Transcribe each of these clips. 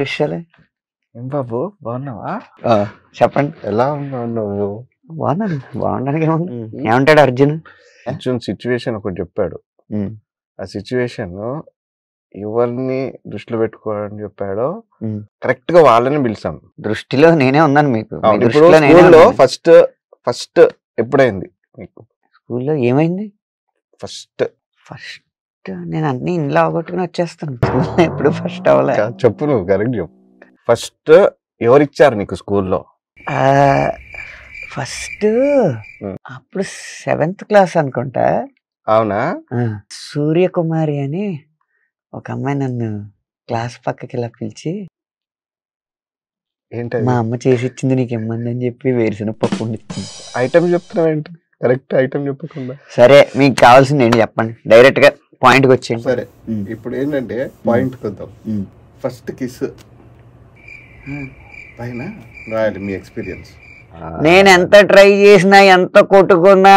విషయాలే. ఏం బాబు బాగున్నావా? చెప్పండి. ఎలా ఉన్నావు నువ్వు? బాగున్నాను. బాగుండడానికి ఏమంటాడు అర్జున్? అర్జున్ సిచ్యువేషన్ ఒకటి చెప్పాడు. ఆ సిచ్యువేషన్ ఎవరిని దృష్టిలో పెట్టుకోవాలని చెప్పాడో కరెక్ట్ గా వాళ్ళని పిలిచాం. దృష్టిలో నేనే ఉన్నాను మీకు. స్కూల్లో ఫస్ట్ ఎప్పుడైంది మీకు? స్కూల్లో ఏమైంది? ఫస్ట్ నేను అన్ని ఇంట్లో అవగొట్టుకుని వచ్చేస్తాను. ఎప్పుడు ఫస్ట్ అవ్వలే. చెప్పు, నువ్వు కరెక్ట్ చెప్పు. ఫస్ట్ ఎవరిచ్చారు నీకు స్కూల్లో? ఫస్ట్ అప్పుడు 7th క్లాస్ అనుకుంటా. అవునా? సూర్యకుమారి అని ఒక అమ్మాయి నన్ను క్లాస్ పక్కకి ఇలా పిలిచి, ఏంటి మా అమ్మ చేసి ఇచ్చింది నీకు ఇమ్మంది అని చెప్పి వేరుసిన పప్పు వండిచ్చింది. ఐటమ్ చెప్తున్నావు ఏంటి? కరెక్ట్ ఐటమ్ చెప్పకుండా. సరే, మీకు కావాల్సింది ఏంటి చెప్పండి, డైరెక్ట్ గా పాయింట్ కి వచ్చేయండి. సరే, ఇప్పుడు ఏంటంటే పాయింట్ కొద్దాం. ఫస్ట్ కిస్ పైన రాయాలి మీ ఎక్స్పీరియన్స్. నేను ఎంత ట్రై చేసినా, ఎంత కొట్టుకున్నా,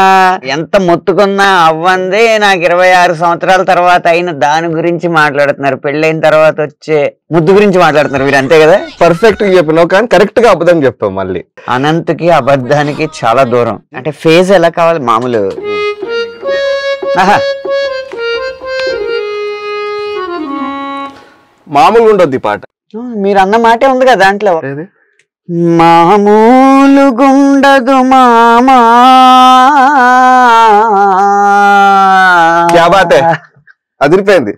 ఎంత మొత్తుకున్నా అవ్వందే. నాకు 26 సంవత్సరాల తర్వాత అయిన దాని గురించి మాట్లాడుతున్నారు. పెళ్ళైన తర్వాత వచ్చే ముద్దు గురించి మాట్లాడుతున్నారు మీరు, అంతే కదా? పర్ఫెక్ట్ గా చెప్పినావు, కానీ కరెక్ట్ గా అబద్ధం చెప్పావు. మళ్ళీ అనంతకి అబద్ధానికి చాలా దూరం. అంటే ఫేజ్ ఎలా కావాలి? మామూలు మామూలుగా ఉండొద్ది పాట. మీరు అన్న మాటే ఉంది కదా దాంట్లో. మామూలు గుండదు మామా. క్యా బాత్ హై, అదిరిపోయింది.